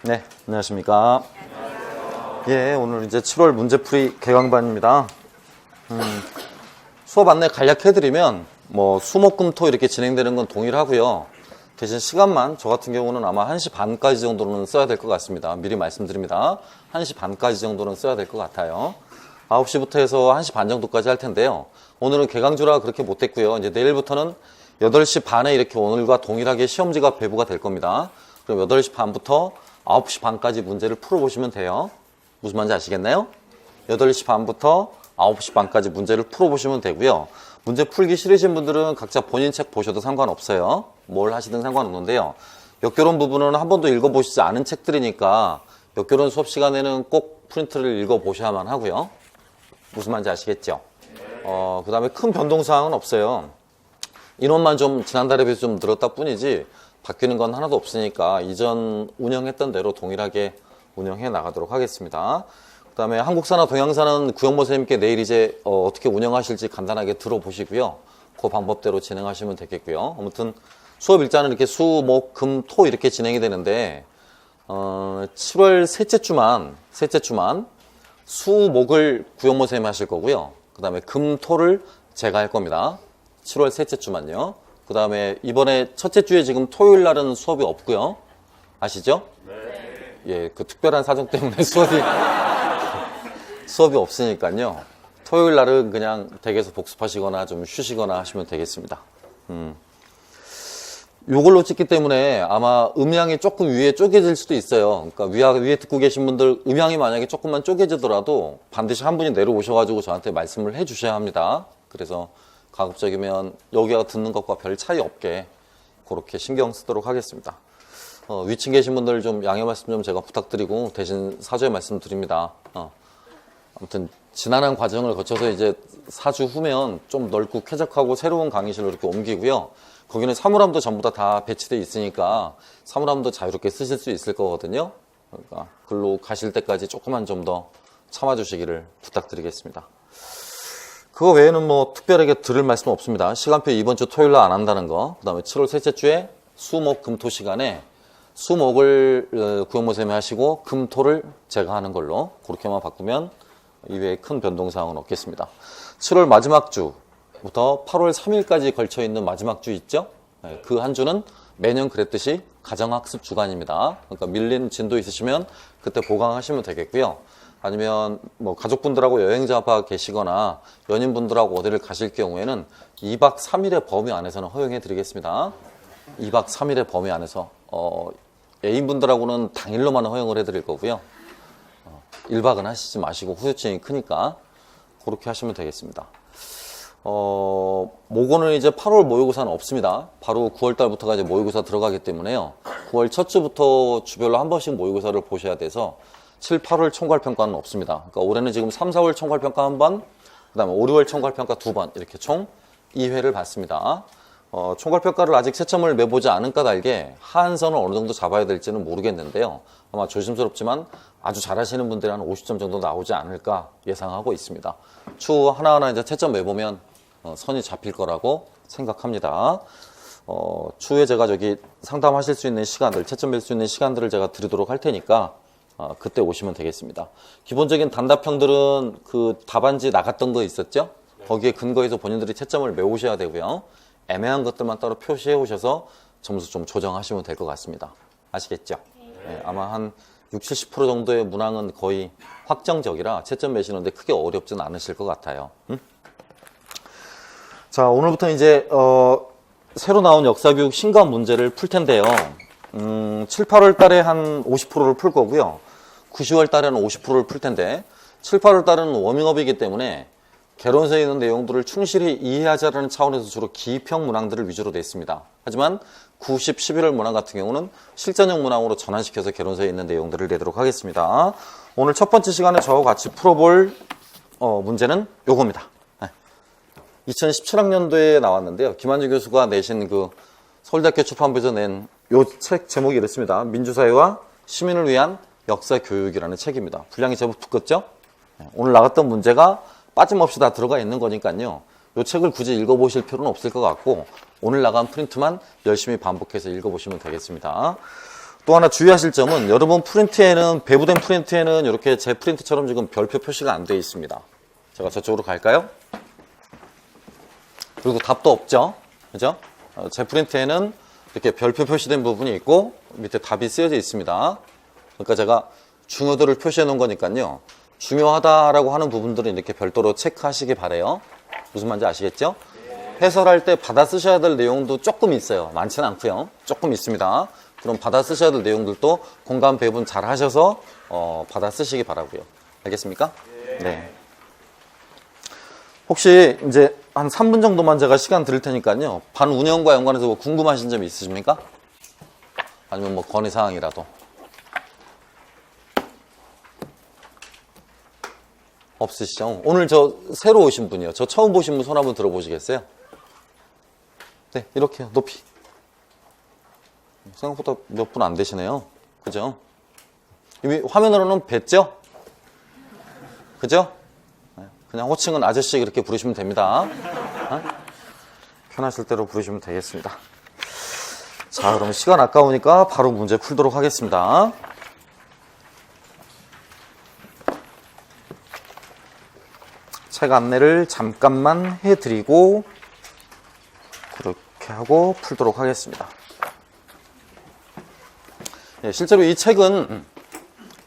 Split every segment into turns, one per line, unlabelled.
네, 안녕하십니까. 예, 오늘 이제 7월 문제풀이 개강반입니다. 수업 안내 간략해드리면, 수목금토 이렇게 진행되는 건 동일하고요. 대신 시간만, 저 같은 경우는 아마 1시 반까지 정도는 써야 될 것 같습니다. 미리 말씀드립니다. 1시 반까지 정도는 써야 될 것 같아요. 9시부터 해서 1시 반 정도까지 할 텐데요. 오늘은 개강주라 그렇게 못했고요. 이제 내일부터는 8시 반에 이렇게 오늘과 동일하게 시험지가 배부가 될 겁니다. 그럼 8시 반부터 9시 반까지 문제를 풀어보시면 돼요. 무슨 말인지 아시겠나요? 8시 반부터 9시 반까지 문제를 풀어보시면 되고요. 문제 풀기 싫으신 분들은 각자 본인 책 보셔도 상관없어요. 뭘 하시든 상관없는데요. 역결혼 부분은 한 번도 읽어보시지 않은 책들이니까 역결혼 수업 시간에는 꼭 프린트를 읽어보셔야만 하고요. 무슨 말인지 아시겠죠? 그 다음에 큰 변동사항은 없어요. 인원만 좀 지난달에 비해서 좀 늘었다 뿐이지 바뀌는 건 하나도 없으니까 이전 운영했던 대로 동일하게 운영해 나가도록 하겠습니다. 그 다음에 한국사나 동양사는 구영모 선생님께 내일 이제 어떻게 운영하실지 간단하게 들어보시고요. 그 방법대로 진행하시면 되겠고요. 아무튼 수업 일자는 이렇게 수, 목, 금, 토 이렇게 진행이 되는데 7월 셋째 주만 수, 목을 구영모 선생님이 하실 거고요. 그 다음에 금, 토를 제가 할 겁니다. 7월 셋째 주만요. 그 다음에 이번에 첫째 주에 지금 토요일 날은 수업이 없고요. 아시죠? 네. 예, 그 특별한 사정 때문에 수업이 없으니까요. 토요일 날은 그냥 댁에서 복습하시거나 좀 쉬시거나 하시면 되겠습니다. 요걸로 찍기 때문에 아마 음향이 조금 위에 쪼개질 수도 있어요. 그러니까 위에 듣고 계신 분들 음향이 만약에 조금만 쪼개지더라도 반드시 한 분이 내려오셔가지고 저한테 말씀을 해 주셔야 합니다. 그래서 가급적이면 여기가 듣는 것과 별 차이 없게 그렇게 신경 쓰도록 하겠습니다. 위층 계신 분들 좀 양해 말씀 좀 제가 부탁드리고 대신 사죄의 말씀 드립니다. 아무튼 지난한 과정을 거쳐서 이제 4주 후면 좀 넓고 쾌적하고 새로운 강의실로 이렇게 옮기고요. 거기는 사물함도 전부 다 배치되어 있으니까 사물함도 자유롭게 쓰실 수 있을 거거든요. 그러니까 글로 가실 때까지 조금만 좀 더 참아주시기를 부탁드리겠습니다. 그거 외에는 특별하게 들을 말씀은 없습니다. 시간표 이번 주 토요일 날 안 한다는 거. 그 다음에 7월 셋째 주에 수, 목, 금, 토 시간에 수, 목을 구영모 선생님이 하시고 금, 토를 제가 하는 걸로 그렇게만 바꾸면 이외에 큰 변동사항은 없겠습니다. 7월 마지막 주부터 8월 3일까지 걸쳐있는 마지막 주 있죠? 그 한 주는 매년 그랬듯이 가정학습 주간입니다. 그러니까 밀린 진도 있으시면 그때 보강하시면 되겠고요. 아니면 가족분들하고 여행 잡아 계시거나 연인분들하고 어디를 가실 경우에는 2박 3일의 범위 안에서는 허용해 드리겠습니다. 2박 3일의 범위 안에서 애인분들하고는 당일로만 허용을 해 드릴 거고요. 1박은 하시지 마시고 후유증이 크니까 그렇게 하시면 되겠습니다. 모고는 이제 8월 모의고사는 없습니다. 바로 9월 달부터가 이제 모의고사 들어가기 때문에요. 9월 첫 주부터 주별로 한 번씩 모의고사를 보셔야 돼서 7, 8월 총괄평가는 없습니다. 그러니까 올해는 지금 3, 4월 총괄평가 한 번, 그 다음에 5, 6월 총괄평가 2번 이렇게 총 2회를 받습니다. 총괄평가를 아직 채점을 매보지 않은 까닭에 하한선을 어느 정도 잡아야 될지는 모르겠는데요. 아마 조심스럽지만 아주 잘하시는 분들이 한 50점 정도 나오지 않을까 예상하고 있습니다. 추후 하나하나 이제 채점 매보면 선이 잡힐 거라고 생각합니다. 추후에 제가 상담하실 수 있는 시간들, 채점 낼 수 있는 시간들을 제가 드리도록 할 테니까 그때 오시면 되겠습니다. 기본적인 단답형들은 그 답안지 나갔던 거 있었죠? 거기에 근거해서 본인들이 채점을 메우셔야 되고요. 애매한 것들만 따로 표시해 오셔서 점수 좀 조정하시면 될 것 같습니다. 아시겠죠? 네, 아마 한 60, 70% 정도의 문항은 거의 확정적이라 채점 매시는데 크게 어렵지는 않으실 것 같아요. 자, 오늘부터 이제 새로 나온 역사교육 신간 문제를 풀 텐데요. 7, 8월 달에 한 50%를 풀 거고요. 9, 10월 달에는 50%를 풀 텐데 7, 8월 달은 워밍업이기 때문에 개론서에 있는 내용들을 충실히 이해하자라는 차원에서 주로 기입형 문항들을 위주로 냈습니다. 하지만 9, 10, 11월 문항 같은 경우는 실전형 문항으로 전환시켜서 개론서에 있는 내용들을 내도록 하겠습니다. 오늘 첫 번째 시간에 저와 같이 풀어볼 문제는 요겁니다. 2017학년도에 나왔는데요. 김한주 교수가 내신 그 서울대학교 출판부에서 낸 요 책 제목이 이렇습니다. 민주사회와 시민을 위한 역사교육이라는 책입니다. 분량이 제법 두껍죠? 오늘 나갔던 문제가 빠짐없이 다 들어가 있는 거니까요. 이 책을 굳이 읽어보실 필요는 없을 것 같고 오늘 나간 프린트만 열심히 반복해서 읽어보시면 되겠습니다. 또 하나 주의하실 점은 여러분 프린트에는, 배부된 프린트에는 이렇게 제 프린트처럼 지금 별표 표시가 안 되어 있습니다. 제가 저쪽으로 갈까요? 그리고 답도 없죠? 그죠? 제 프린트에는 이렇게 별표 표시된 부분이 있고 밑에 답이 쓰여져 있습니다. 그러니까 제가 중요도를 표시해 놓은 거니까요. 중요하다라고 하는 부분들은 이렇게 별도로 체크하시기 바래요. 무슨 말인지 아시겠죠? 해설할 때 받아 쓰셔야 될 내용도 조금 있어요. 많지는 않고요. 조금 있습니다. 그럼 받아 쓰셔야 될 내용들도 공간 배분 잘 하셔서 받아 쓰시기 바라고요. 알겠습니까? 네. 혹시 이제 한 3분 정도만 제가 시간 드릴 테니까요. 반 운영과 연관해서 뭐 궁금하신 점이 있으십니까? 아니면 뭐 건의사항이라도. 없으시죠? 오늘 저 새로 오신 분이요. 저 처음 보신 분 손 한번 들어보시겠어요? 네, 이렇게요. 높이. 생각보다 몇 분 안 되시네요. 그죠? 이미 화면으로는 뵀죠? 그죠? 그냥 호칭은 아저씨 이렇게 부르시면 됩니다. 편하실 대로 부르시면 되겠습니다. 자, 그럼 시간 아까우니까 바로 문제 풀도록 하겠습니다. 책 안내를 잠깐만 해드리고 그렇게 하고 풀도록 하겠습니다. 네, 실제로 이 책은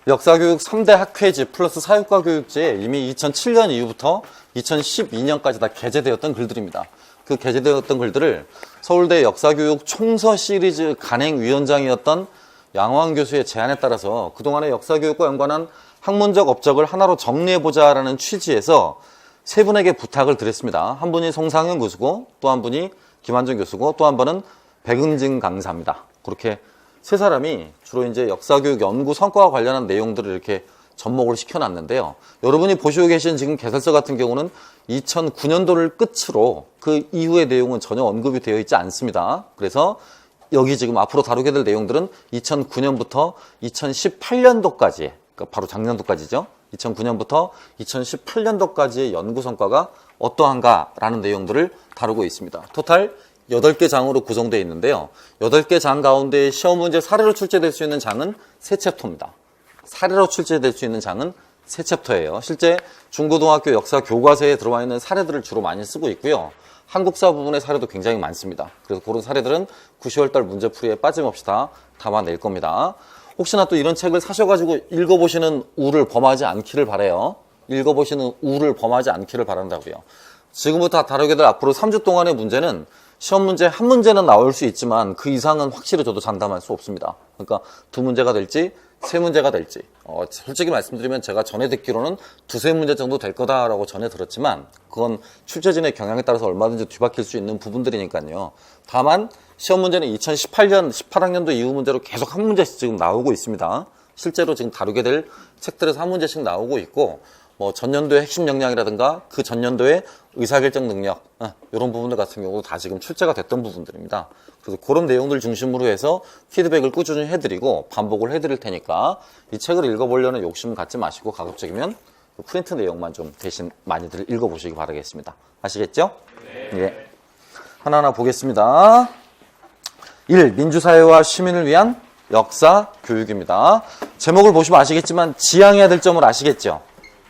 역사교육 3대 학회지 플러스 사육과 교육지에 이미 2007년 이후부터 2012년까지 다 게재되었던 글들입니다. 그 게재되었던 글들을 서울대 역사교육 총서 시리즈 간행위원장이었던 양호한 교수의 제안에 따라서 그동안의 역사교육과 연관한 학문적 업적을 하나로 정리해보자라는 취지에서 세 분에게 부탁을 드렸습니다. 한 분이 송상현 교수고 또 한 분이 김한정 교수고 또 한 분은 백은진 강사입니다. 그렇게 세 사람이 주로 이제 역사교육 연구 성과와 관련한 내용들을 이렇게 접목을 시켜놨는데요. 여러분이 보시고 계신 지금 개설서 같은 경우는 2009년도를 끝으로 그 이후의 내용은 전혀 언급이 되어 있지 않습니다. 그래서 여기 지금 앞으로 다루게 될 내용들은 2009년부터 2018년도까지, 그러니까 바로 작년도까지죠. 2009년부터 2018년도까지의 연구 성과가 어떠한가라는 내용들을 다루고 있습니다. 토탈 8개 장으로 구성되어 있는데요. 8개 장 가운데 시험 문제 사례로 출제될 수 있는 장은 3챕터입니다. 사례로 출제될 수 있는 장은 3챕터예요. 실제 중고등학교 역사 교과서에 들어와 있는 사례들을 주로 많이 쓰고 있고요. 한국사 부분의 사례도 굉장히 많습니다. 그래서 그런 사례들은 9, 10월달 문제풀이에 빠짐없이 다 담아낼 겁니다. 혹시나 또 이런 책을 사셔가지고 읽어보시는 우를 범하지 않기를 바라요. 읽어보시는 우를 범하지 않기를 바란다고요. 지금부터 다루게 될 앞으로 3주 동안의 문제는 시험 문제 한 문제는 나올 수 있지만 그 이상은 확실히 저도 장담할 수 없습니다. 그러니까 2문제가 될지 3문제가 될지 솔직히 말씀드리면 제가 전에 듣기로는 2, 3문제 정도 될 거다라고 전에 들었지만 그건 출제진의 경향에 따라서 얼마든지 뒤바뀔 수 있는 부분들이니까요. 다만 시험 문제는 2018년 18학년도 이후 문제로 계속 한 문제씩 지금 나오고 있습니다. 실제로 지금 다루게 될 책들에서 한 문제씩 나오고 있고 뭐 전년도의 핵심 역량이라든가 그 전년도의 의사결정 능력 이런 부분들 같은 경우도 다 지금 출제가 됐던 부분들입니다. 그래서 그런 내용들 중심으로 해서 피드백을 꾸준히 해드리고 반복을 해드릴 테니까 이 책을 읽어보려는 욕심 갖지 마시고 가급적이면 프린트 내용만 좀 대신 많이들 읽어보시기 바라겠습니다. 아시겠죠? 네. 예. 하나하나 보겠습니다. 1. 민주사회와 시민을 위한 역사 교육입니다. 제목을 보시면 아시겠지만 지향해야 될 점을 아시겠죠?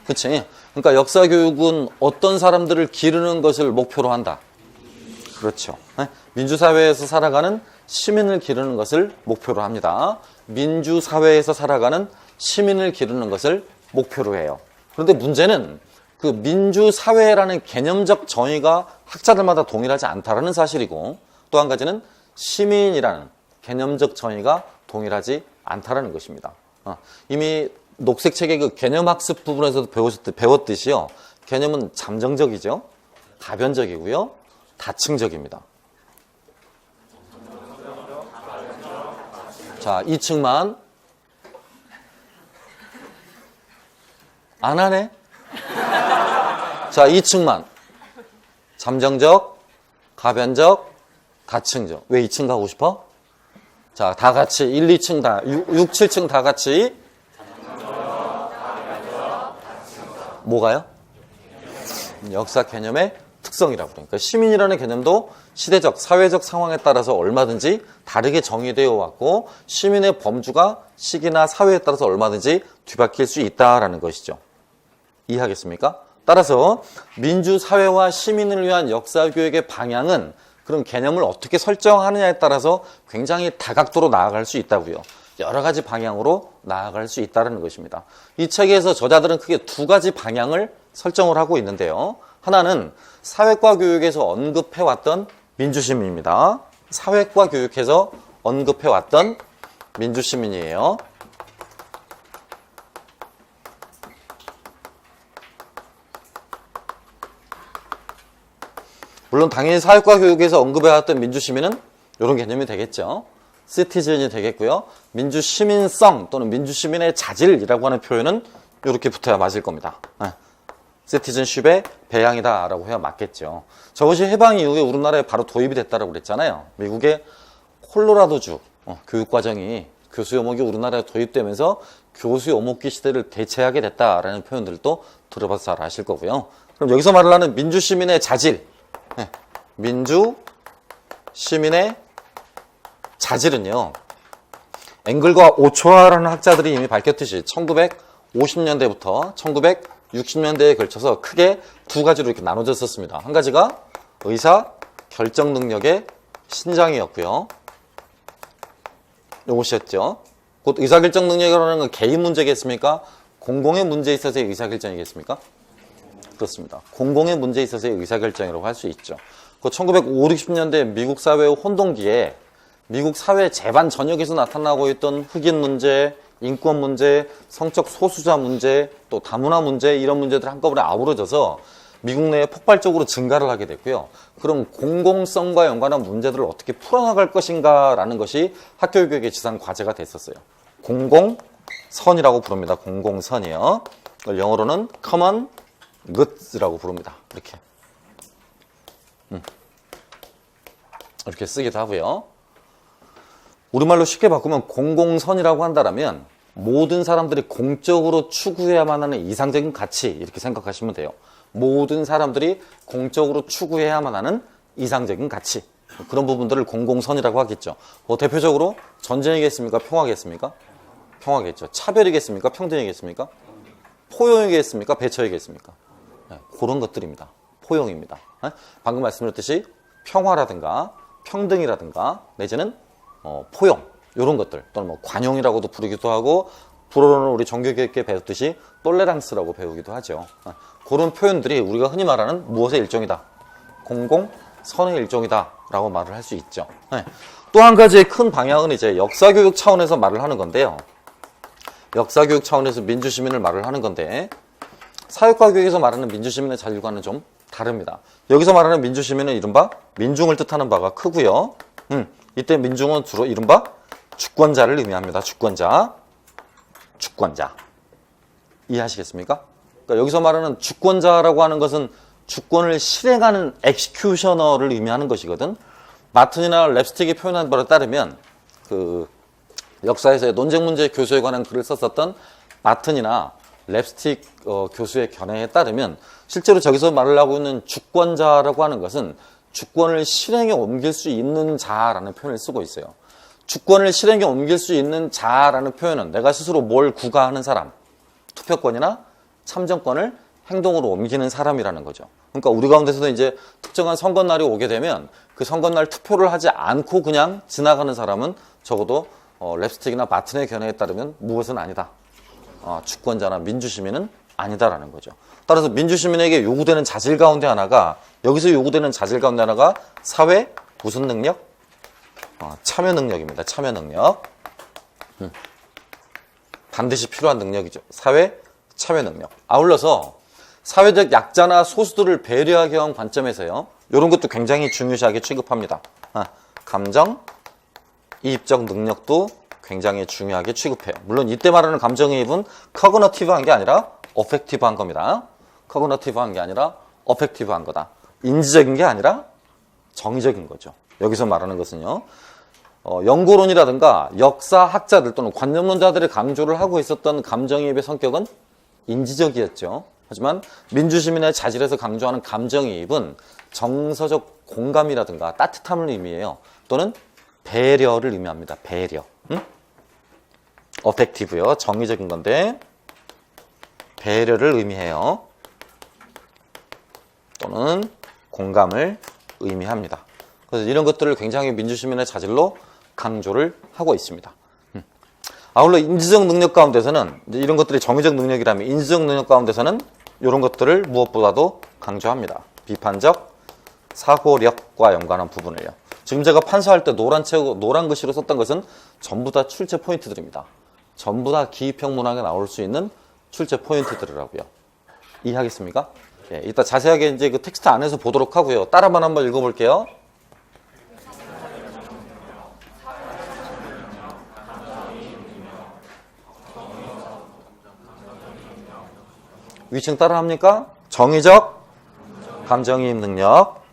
그치? 그러니까 역사 교육은 어떤 사람들을 기르는 것을 목표로 한다. 그렇죠. 민주사회에서 살아가는 시민을 기르는 것을 목표로 합니다. 민주사회에서 살아가는 시민을 기르는 것을 목표로 해요. 그런데 문제는 그 민주사회라는 개념적 정의가 학자들마다 동일하지 않다라는 사실이고 또 한 가지는 시민이라는 개념적 정의가 동일하지 않다라는 것입니다. 이미 녹색책의 그 개념학습 부분에서도 배웠듯이요. 개념은 잠정적이죠. 가변적이고요. 다층적입니다. 자, 2층만 안 하네? 자, 2층만 잠정적, 가변적, 다층적. 왜 2층 가고 싶어? 자, 다 같이 1, 2층 다 6, 7층 다 같이 뭐가요? 역사 개념의 특성이라고 그러니까 시민이라는 개념도 시대적, 사회적 상황에 따라서 얼마든지 다르게 정의되어 왔고 시민의 범주가 시기나 사회에 따라서 얼마든지 뒤바뀔 수 있다라는 것이죠. 이해하겠습니까? 따라서 민주사회와 시민을 위한 역사교육의 방향은 그런 개념을 어떻게 설정하느냐에 따라서 굉장히 다각도로 나아갈 수 있다고요. 여러 가지 방향으로 나아갈 수 있다는 것입니다. 이 책에서 저자들은 크게 두 가지 방향을 설정을 하고 있는데요. 하나는 사회과 교육에서 언급해왔던 민주시민입니다. 사회과 교육에서 언급해왔던 민주시민이에요. 물론 당연히 사회과 교육에서 언급해왔던 민주시민은 이런 개념이 되겠죠. 시티즌이 되겠고요. 민주시민성 또는 민주시민의 자질이라고 하는 표현은 이렇게 붙어야 맞을 겁니다. 시티즌십의 배양이다 라고 해야 맞겠죠. 저것이 해방 이후에 우리나라에 바로 도입이 됐다고 그랬잖아요. 미국의 콜로라도주 교육과정이 교수 요목이 우리나라에 도입되면서 교수 요목기 시대를 대체하게 됐다라는 표현들도 들어봐서 잘 아실 거고요. 그럼 여기서 말을 하는 민주시민의 자질, 민주시민의 자질은요, 앵글과 오초아라는 학자들이 이미 밝혔듯이 1950년대부터 1960년대에 걸쳐서 크게 두 가지로 이렇게 나눠졌었습니다. 한 가지가 의사 결정 능력의 신장이었고요. 이것이었죠. 곧 의사 결정 능력이라는 건 개인 문제겠습니까? 공공의 문제에 있어서의 의사 결정이겠습니까? 그렇습니다. 공공의 문제에 있어서의 의사 결정이라고 할 수 있죠. 그 1950, 60년대 미국 사회의 혼동기에 미국 사회 제반 전역에서 나타나고 있던 흑인 문제, 인권 문제, 성적 소수자 문제, 또 다문화 문제 이런 문제들 한꺼번에 아우러져서 미국 내에 폭발적으로 증가를 하게 됐고요. 그럼 공공성과 연관한 문제들을 어떻게 풀어나갈 것인가라는 것이 학교 교육의 지상 과제가 됐었어요. 공공선이라고 부릅니다. 공공선이요. 영어로는 common goods라고 부릅니다. 이렇게 쓰기도 하고요. 우리말로 쉽게 바꾸면 공공선이라고 한다면 모든 사람들이 공적으로 추구해야만 하는 이상적인 가치 이렇게 생각하시면 돼요. 모든 사람들이 공적으로 추구해야만 하는 이상적인 가치 그런 부분들을 공공선이라고 하겠죠. 대표적으로 전쟁이겠습니까? 평화겠습니까? 평화겠죠. 차별이겠습니까? 평등이겠습니까? 포용이겠습니까? 배처이겠습니까? 그런 것들입니다. 포용입니다. 방금 말씀드렸듯이 평화라든가 평등이라든가 내지는 포용 이런 것들 또는 뭐 관용이라고도 부르기도 하고 불어로는 우리 종교교육에 배웠듯이 톨레랑스라고 배우기도 하죠. 그런 표현들이 우리가 흔히 말하는 무엇의 일종이다. 공공선의 일종이다 라고 말을 할 수 있죠. 또 한 가지의 큰 방향은 이제 역사교육 차원에서 말을 하는 건데요. 역사교육 차원에서 민주시민을 말을 하는 건데 사회과 교육에서 말하는 민주시민의 자질과는 좀 다릅니다. 여기서 말하는 민주시민은 이른바 민중을 뜻하는 바가 크고요. 이때 민중은 주로 이른바 주권자를 의미합니다. 주권자. 이해하시겠습니까? 그러니까 여기서 말하는 주권자라고 하는 것은 주권을 실행하는 엑스큐셔너를 의미하는 것이거든. 마튼이나 랩스틱이 표현한 바에 따르면 그 역사에서의 논쟁 문제 교수에 관한 글을 썼었던 마튼이나 랩스틱 교수의 견해에 따르면 실제로 저기서 말을 하고 있는 주권자라고 하는 것은 주권을 실행에 옮길 수 있는 자라는 표현을 쓰고 있어요. 주권을 실행에 옮길 수 있는 자라는 표현은 내가 스스로 뭘 구가하는 사람, 투표권이나 참정권을 행동으로 옮기는 사람이라는 거죠. 그러니까 우리 가운데서도 이제 특정한 선거날이 오게 되면 그 선거날 투표를 하지 않고 그냥 지나가는 사람은 적어도 랩스틱이나 마튼의 견해에 따르면 무엇은 아니다. 주권자나 민주시민은 아니다라는 거죠. 따라서 민주시민에게 요구되는 자질 가운데 하나가 여기서 요구되는 자질 가운데 하나가 사회 무슨 능력? 참여 능력입니다. 참여 능력. 반드시 필요한 능력이죠. 사회 참여 능력. 아울러서 사회적 약자나 소수들을 배려하기 위한 관점에서요. 이런 것도 굉장히 중요시하게 취급합니다. 감정, 이입적 능력도 굉장히 중요하게 취급해요. 물론 이때 말하는 감정이입은 커그너티브한 게 아니라 어펙티브한 겁니다. 커그너티브한 게 아니라 어펙티브한 거다. 인지적인 게 아니라 정의적인 거죠. 여기서 말하는 것은요. 연구론이라든가 역사학자들 또는 관념론자들이 강조를 하고 있었던 감정이입의 성격은 인지적이었죠. 하지만 민주시민의 자질에서 강조하는 감정이입은 정서적 공감이라든가 따뜻함을 의미해요. 또는 배려를 의미합니다. 배려. 어펙티브요. 정의적인 건데 배려를 의미해요. 또는 공감을 의미합니다. 그래서 이런 것들을 굉장히 민주시민의 자질로 강조를 하고 있습니다. 아울러 인지적 능력 가운데서는 이런 것들이 정의적 능력이라면 인지적 능력 가운데서는 이런 것들을 무엇보다도 강조합니다. 비판적 사고력과 연관한 부분을요. 지금 제가 판서할 때 노란 글씨로 썼던 것은 전부 다 출제 포인트들입니다. 전부 다 기입형 문항에 나올 수 있는 출제 포인트들이라고요. 이해하겠습니까? 예, 이따 자세하게 이제 그 텍스트 안에서 보도록 하고요. 따라만 한번 읽어볼게요. 위층 따라 합니까? 정의적 감정이입 능력.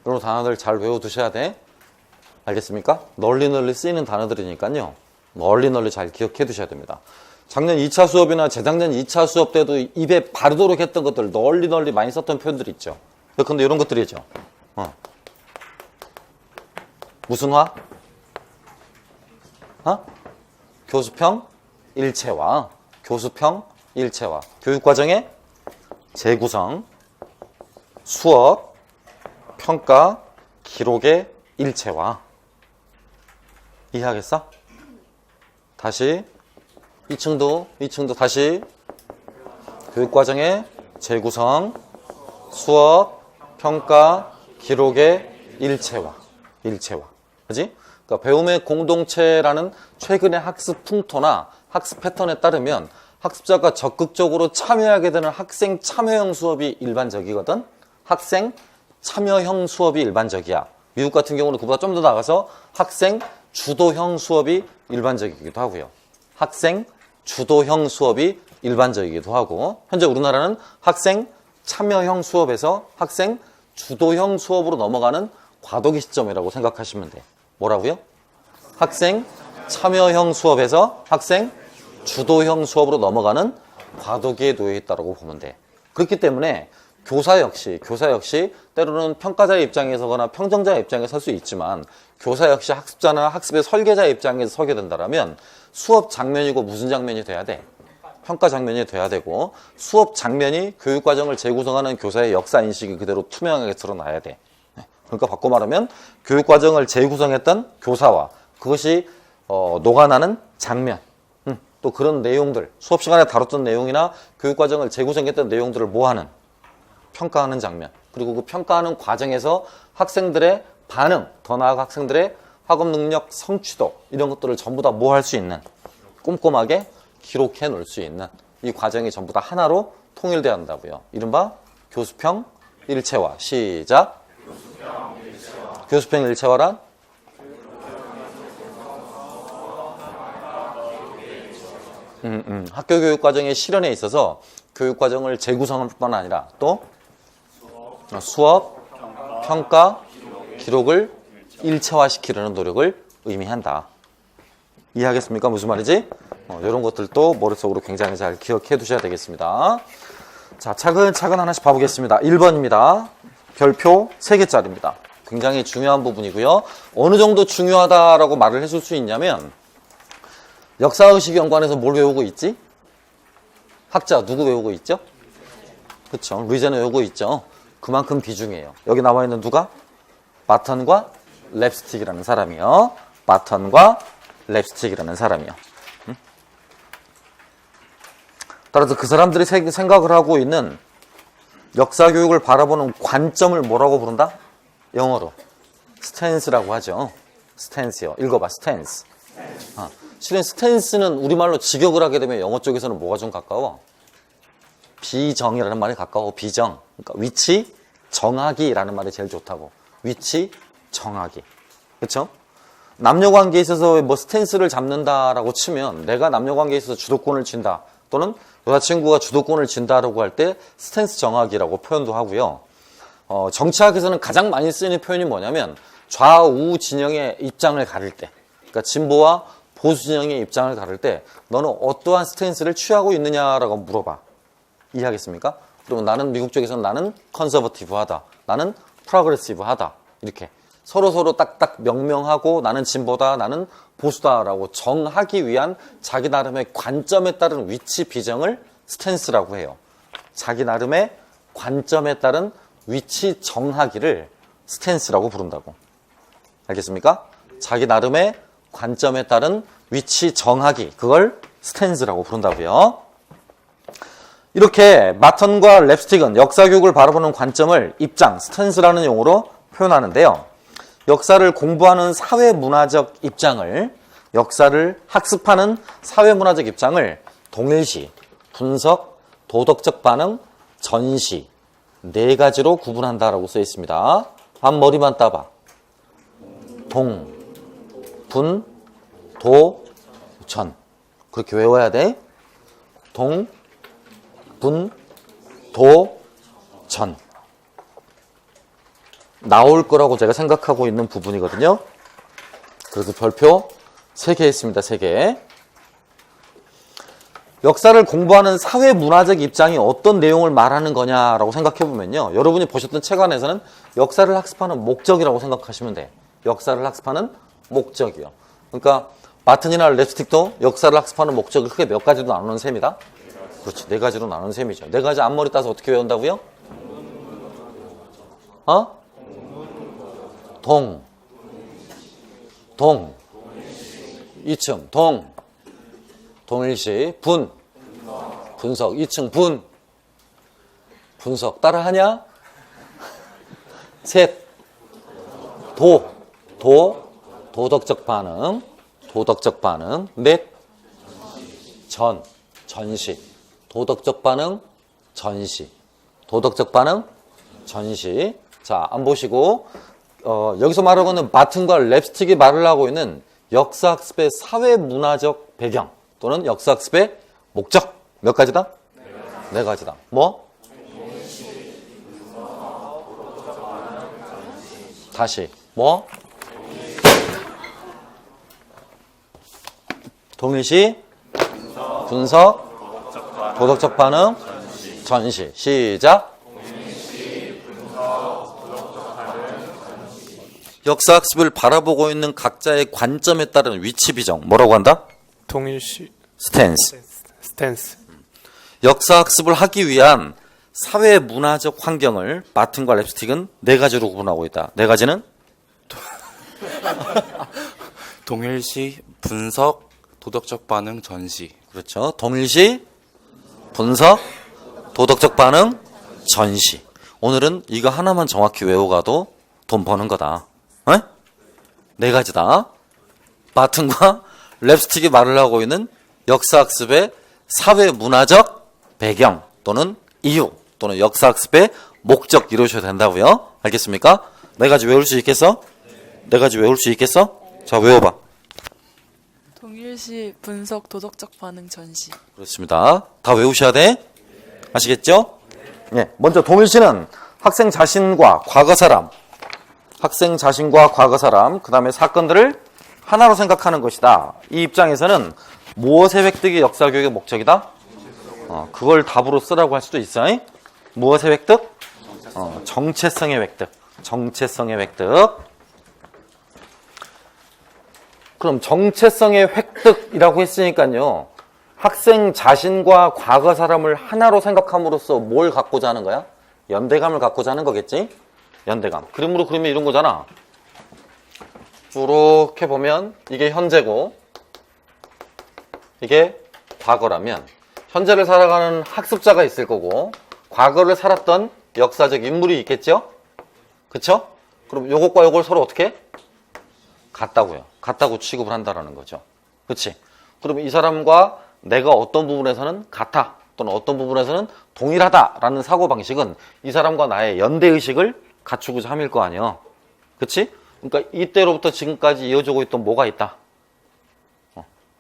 이런 단어들 잘 외워두셔야 돼. 알겠습니까? 널리 쓰이는 단어들이니까요. 널리 잘 기억해 두셔야 됩니다. 작년 2차 수업이나 재작년 2차 수업 때도 입에 바르도록 했던 것들 널리 많이 썼던 표현들이 있죠. 근데 이런 것들이죠. 무슨 화? 교수평 일체화. 교수평 일체화. 교육과정의 재구성, 수업, 평가, 기록의 일체화. 이해하겠어? 다시 2층도 다시 교육과정의 재구성, 수업, 평가, 기록의 일체화. 그지? 그러니까 배움의 공동체라는 최근의 학습 풍토나 학습 패턴에 따르면 학습자가 적극적으로 참여하게 되는 학생 참여형 수업이 일반적이거든. 학생 참여형 수업이 일반적이야. 미국 같은 경우는 그보다 좀 더 나가서 학생 주도형 수업이 일반적이기도 하고요. 학생 주도형 수업이 일반적이기도 하고, 현재 우리나라는 학생 참여형 수업에서 학생 주도형 수업으로 넘어가는 과도기 시점이라고 생각하시면 돼. 뭐라고요? 학생 참여형 수업에서 학생 주도형 수업으로 넘어가는 과도기에 놓여 있다고 보면 돼. 그렇기 때문에 교사 역시 때로는 평가자의 입장에서거나 평정자의 입장에 설 수 있지만, 교사 역시 학습자나 학습의 설계자의 입장에서 서게 된다면 수업 장면이고 무슨 장면이 돼야 돼? 평가 장면이 돼야 되고, 수업 장면이 교육과정을 재구성하는 교사의 역사인식이 그대로 투명하게 드러나야 돼. 그러니까 바꿔 말하면 교육과정을 재구성했던 교사와 그것이 녹아나는 장면, 또 그런 내용들, 수업 시간에 다뤘던 내용이나 교육과정을 재구성했던 내용들을 모아는 평가하는 장면, 그리고 그 평가하는 과정에서 학생들의 반응, 더 나아가 학생들의 학업 능력 성취도, 이런 것들을 전부 다 모할 수 있는, 꼼꼼하게 기록해 놓을 수 있는 이 과정이 전부 다 하나로 통일돼야 한다고요. 이른바 교수평 일체화. 시작. 교수평 일체화란 학교 교육 과정의 실현에 있어서 교육 과정을 재구성할 뿐만 아니라 또 수업, 평가, 기록을 일체화시키려는 노력을 의미한다. 이해하겠습니까? 무슨 말이지? 이런 것들도 머릿속으로 굉장히 잘 기억해 두셔야 되겠습니다. 자, 차근차근 하나씩 봐보겠습니다. 1번입니다. 별표 3개짜리입니다. 굉장히 중요한 부분이고요. 어느 정도 중요하다라고 말을 해줄 수 있냐면, 역사의식 연관에서 뭘 외우고 있지? 학자 누구 외우고 있죠? 그렇죠. 루이젠을 외우고 있죠. 그만큼 비중이에요. 여기 나와 있는 누가? 바턴과 랩스틱이라는 사람이요. 바턴과 랩스틱이라는 사람이요. 따라서 그 사람들이 생각을 하고 있는 역사 교육을 바라보는 관점을 뭐라고 부른다? 영어로 스탠스라고 하죠. 스탠스요. 읽어봐. 스탠스. 실은 스탠스는 우리말로 직역을 하게 되면 영어 쪽에서는 뭐가 좀 가까워? 비정이라는 말이 가까워. 비정. 그러니까 위치 정하기라는 말이 제일 좋다고. 위치 정하기. 그렇죠? 남녀 관계에 있어서 뭐 스탠스를 잡는다라고 치면, 내가 남녀 관계에 있어서 주도권을 쥔다, 또는 여자친구가 주도권을 쥔다라고 할 때 스탠스 정하기라고 표현도 하고요. 정치학에서는 가장 많이 쓰이는 표현이 뭐냐면, 좌우 진영의 입장을 가릴 때, 그러니까 진보와 보수 진영의 입장을 가릴 때 너는 어떠한 스탠스를 취하고 있느냐라고 물어봐. 이해하겠습니까? 그러면 나는 미국 쪽에서는 나는 컨서버티브하다, 나는 프로그레시브하다, 이렇게 서로 딱딱 명명하고 나는 진보다, 나는 보수다라고 정하기 위한 자기 나름의 관점에 따른 위치 비정을 스탠스라고 해요. 자기 나름의 관점에 따른 위치 정하기를 스탠스라고 부른다고. 알겠습니까? 자기 나름의 관점에 따른 위치 정하기, 그걸 스탠스라고 부른다고요. 이렇게 마턴과 랩스틱은 역사교육을 바라보는 관점을 입장, 스탠스라는 용어로 표현하는데요. 역사를 공부하는 사회문화적 입장을, 역사를 학습하는 사회문화적 입장을 동일시, 분석, 도덕적 반응, 전시, 네 가지로 구분한다라고 써 있습니다. 앞머리만 따봐. 동, 분, 도, 전. 그렇게 외워야 돼. 동, 분, 도, 전. 나올 거라고 제가 생각하고 있는 부분이거든요. 그래서 별표 3개 했습니다. 3개. 역사를 공부하는 사회문화적 입장이 어떤 내용을 말하는 거냐라고 생각해보면요. 여러분이 보셨던 책 안에서는 역사를 학습하는 목적이라고 생각하시면 돼. 역사를 학습하는 목적이요. 그러니까 마튼이나 랩스틱도 역사를 학습하는 목적을 크게 몇 가지로 나누는 셈이다. 그렇지. 4가지로 나누는 셈이죠. 4가지 앞머리 따서 어떻게 외운다고요? 동, 이층, 동일시, 분석, 2층, 분석, 따라하냐? 셋, 도덕적 반응, 넷, 전시, 도덕적 반응, 전시. 자, 안 보시고, 여기서 말하고 있는 마튼과 랩스틱이 말을 하고 있는 역사학습의 사회문화적 배경 또는 역사학습의 목적 몇 가지다? 네 가지다. 뭐? 다시 뭐? 동일시, 분석, 도덕적 반응, 전시. 시작. 역사학습을 바라보고 있는 각자의 관점에 따른 위치 비정 뭐라고 한다?
동일시
스탠스. 역사학습을 하기 위한 사회문화적 환경을 마튼과 랩스틱은 4가지로 구분하고 있다. 4가지는?
동일시, 분석, 도덕적 반응, 전시.
그렇죠. 동일시, 분석, 도덕적 반응, 전시. 오늘은 이거 하나만 정확히 외워가도 돈 버는 거다. 4가지다. 마튼과 랩스틱이 말을 하고 있는 역사학습의 사회문화적 배경 또는 이유 또는 역사학습의 목적 이루셔야 된다고요. 알겠습니까? 4가지 외울 수 있겠어? 4가지 외울 수 있겠어? 자, 외워봐.
동일시, 분석, 도덕적 반응, 전시.
그렇습니다. 다 외우셔야 돼. 아시겠죠? 예. 먼저 동일시는 학생 자신과 과거 사람, 그 다음에 사건들을 하나로 생각하는 것이다. 이 입장에서는 무엇의 획득이 역사교육의 목적이다? 그걸 답으로 쓰라고 할 수도 있어. 무엇의 획득? 정체성의 획득. 그럼 정체성의 획득이라고 했으니까요. 학생 자신과 과거 사람을 하나로 생각함으로써 뭘 갖고자 하는 거야? 연대감을 갖고자 하는 거겠지? 연대감. 그림으로 그리면 이런 거잖아. 이렇게 보면 이게 현재고 이게 과거라면 현재를 살아가는 학습자가 있을 거고 과거를 살았던 역사적 인물이 있겠죠? 그쵸? 그럼 요것과 요걸 서로 어떻게? 같다고요. 같다고 취급을 한다라는 거죠. 그치? 그러면 이 사람과 내가 어떤 부분에서는 같아 또는 어떤 부분에서는 동일하다라는 사고방식은 이 사람과 나의 연대의식을 갖추고자 함일 거 아니에요. 그치? 그러니까 이때로부터 지금까지 이어지고 있던 뭐가 있다.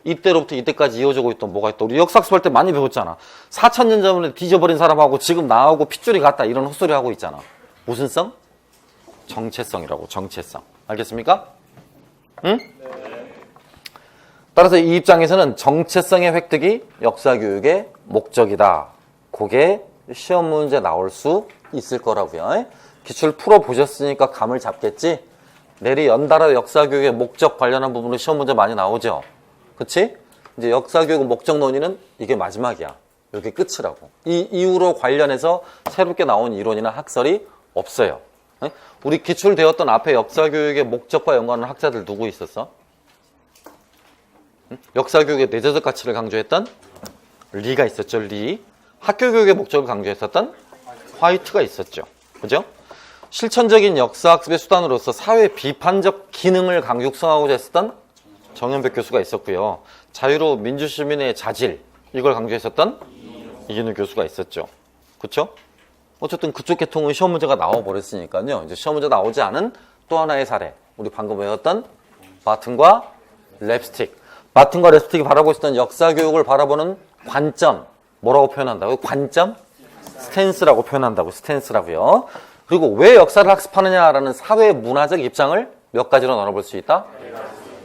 이때로부터 이때까지 이어지고 있던 뭐가 있다. 우리 역사학습할 때 많이 배웠잖아. 4,000년 전에 뒤져버린 사람하고 지금 나하고 핏줄이 같다. 이런 헛소리 하고 있잖아. 무슨 성? 정체성이라고. 정체성. 알겠습니까? 응? 따라서 이 입장에서는 정체성의 획득이 역사교육의 목적이다. 그게 시험 문제 나올 수 있을 거라고요. 기출 풀어보셨으니까 감을 잡겠지? 내리 연달아 역사교육의 목적 관련한 부분으로 시험 문제 많이 나오죠? 그치? 이제 역사교육 목적 논의는 이게 마지막이야. 이게 끝이라고. 이 이후로 관련해서 새롭게 나온 이론이나 학설이 없어요. 우리 기출되었던 앞에 역사교육의 목적과 연관하는 학자들 누구 있었어? 역사교육의 내재적 가치를 강조했던 리가 있었죠, 리. 학교교육의 목적을 강조했었던 화이트가 있었죠. 그죠? 실천적인 역사학습의 수단으로서 사회 비판적 기능을 육성하고자 했었던 정현백 교수가 있었고요. 자유로운 민주시민의 자질, 이걸 강조했었던 이진우 교수가 있었죠. 그쵸? 어쨌든 그쪽 계통은 시험 문제가 나와버렸으니까요. 이제 시험 문제 나오지 않은 또 하나의 사례. 우리 방금 배웠던 바튼과 랩스틱. 바튼과 랩스틱이 바라보고 있었던 역사교육을 바라보는 관점. 뭐라고 표현한다고요? 관점? 스탠스라고 표현한다고. 스탠스라고요. 그리고 왜 역사를 학습하느냐라는 사회 문화적 입장을 몇 가지로 나눠볼 수 있다?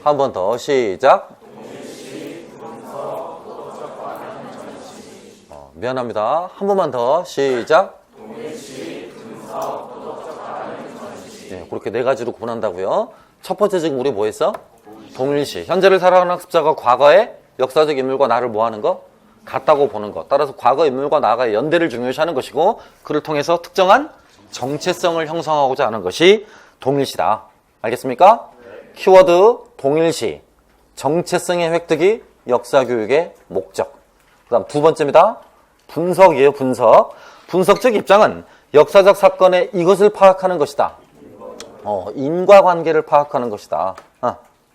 한 번 더 시작. 미안합니다. 한 번만 더 시작. 네, 그렇게 네 가지로 구분한다고요. 첫 번째 지금 우리 뭐 했어? 동일시. 현재를 살아가는 학습자가 과거의 역사적 인물과 나를 뭐 하는 거? 같다고 보는 것. 따라서 과거 인물과 나가 연대를 중요시하는 것이고 그를 통해서 특정한 정체성을 형성하고자 하는 것이 동일시다. 알겠습니까? 키워드 동일시. 정체성의 획득이 역사교육의 목적. 그 다음 두 번째입니다. 분석이에요. 분석. 분석적 입장은 역사적 사건의 이것을 파악하는 것이다. 인과관계를 파악하는 것이다.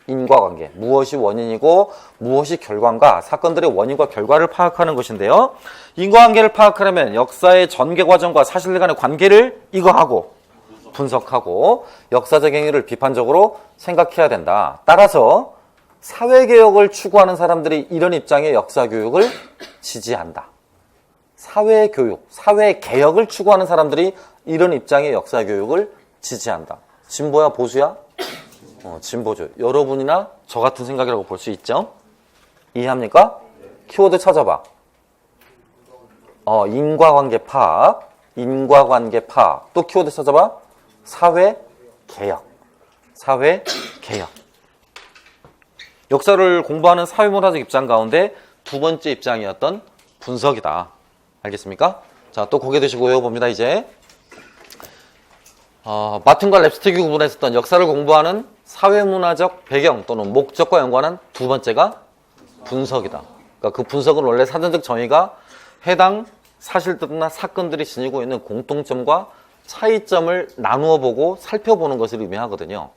인과관계. 무엇이 원인이고 무엇이 결과인가. 사건들의 원인과 결과를 파악하는 것인데요. 인과관계를 파악하려면 역사의 전개 과정과 사실들 간의 관계를 이거하고 분석하고 역사적 행위를 비판적으로 생각해야 된다. 따라서 사회개혁을 추구하는 사람들이 이런 입장의 역사교육을 지지한다. 사회교육, 사회개혁을 추구하는 사람들이 이런 입장의 역사교육을 지지한다. 진보야, 보수야? 진보죠. 여러분이나 저 같은 생각이라고 볼 수 있죠? 이해합니까? 키워드 찾아봐. 인과관계 파악, 인과관계 파악. 또 키워드 찾아봐. 사회개혁, 사회개혁. 역사를 공부하는 사회문화적 입장 가운데 두 번째 입장이었던 분석이다. 알겠습니까? 자, 또 고개 드시고 외워봅니다, 이제. 바튼과 랩스틱이 구분했었던 역사를 공부하는 사회문화적 배경 또는 목적과 연관한 두 번째가 분석이다. 그러니까 그 분석은 원래 사전적 정의가 해당 사실들이나 사건들이 지니고 있는 공통점과 차이점을 나누어 보고 살펴보는 것을 의미하거든요.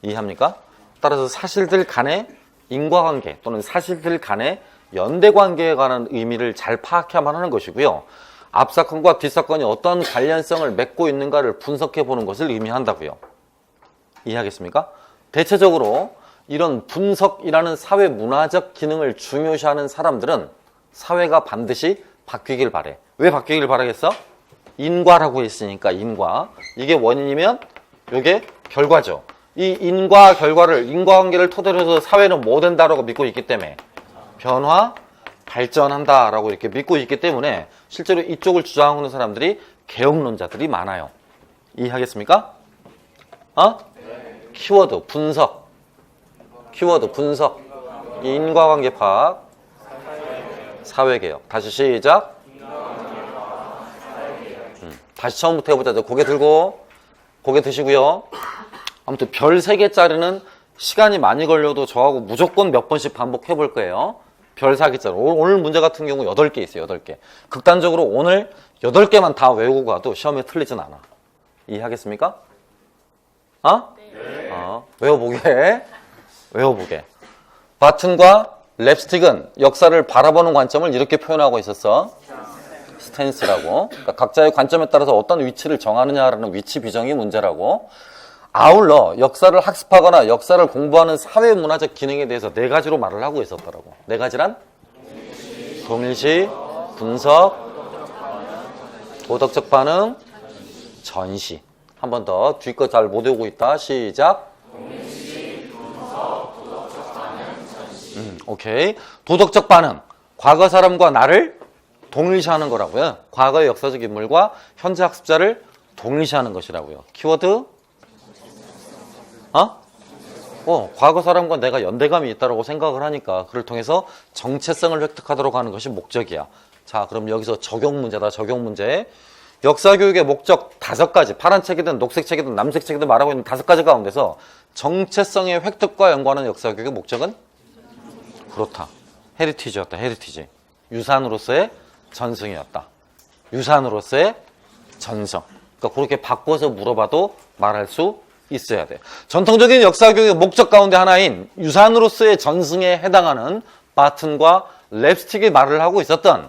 이해합니까? 따라서 사실들 간의 인과관계 또는 사실들 간의 연대관계에 관한 의미를 잘 파악해야만 하는 것이고요. 앞사건과 뒷사건이 어떤 관련성을 맺고 있는가를 분석해보는 것을 의미한다고요. 이해하겠습니까? 대체적으로 이런 분석이라는 사회 문화적 기능을 중요시하는 사람들은 사회가 반드시 바뀌길 바래. 왜 바뀌길 바라겠어? 인과라고 했으니까 인과. 이게 원인이면 이게 결과죠. 이 인과 결과를 인과관계를 토대로 해서 사회는 뭐 된다라고 믿고 있기 때문에 변화, 발전한다라고 이렇게 믿고 있기 때문에 실제로 이쪽을 주장하고 있는 사람들이 개혁론자들이 많아요. 이해하겠습니까? 키워드 분석. 키워드 분석. 인과관계 파악. 사회개혁. 다시 시작. 다시 처음부터 해보자. 고개 들고 고개 드시고요. 아무튼 별 3개짜리는 시간이 많이 걸려도 저하고 무조건 몇 번씩 반복해 볼 거예요. 별 4개짜리. 오늘 문제 같은 경우 8개 있어요. 8개. 극단적으로 오늘 8개만 다 외우고 가도 시험에 틀리진 않아. 이해하겠습니까? 외워보게. 외워보게. 바튼과 랩스틱은 역사를 바라보는 관점을 이렇게 표현하고 있었어. 스탠스라고. 그러니까 각자의 관점에 따라서 어떤 위치를 정하느냐라는 위치 비정이 문제라고. 아울러 역사를 학습하거나 역사를 공부하는 사회문화적 기능에 대해서 4가지로 말을 하고 있었더라고. 4가지란? 동일시, 분석, 도덕적 반응, 전시. 한 번 더. 뒤 거 잘 못 외우고 있다. 시작. 오케이. 도덕적 반응. 과거 사람과 나를 동일시하는 거라고요. 과거의 역사적 인물과 현재 학습자를 동일시하는 것이라고요. 키워드? 과거 사람과 내가 연대감이 있다고 생각을 하니까 그를 통해서 정체성을 획득하도록 하는 것이 목적이야. 자, 그럼 여기서 적용 문제다. 적용 문제. 역사교육의 목적 5가지. 파란 책이든 녹색 책이든 남색 책이든 말하고 있는 5가지 가운데서 정체성의 획득과 연관하는 역사교육의 목적은? 그렇다. 헤리티지였다. 헤리티지. 유산으로서의 전승이었다. 유산으로서의 전성. 그러니까 그렇게 바꿔서 물어봐도 말할 수 있어야 돼. 전통적인 역사교육의 목적 가운데 하나인 유산으로서의 전승에 해당하는 바튼과 랩스틱이 말을 하고 있었던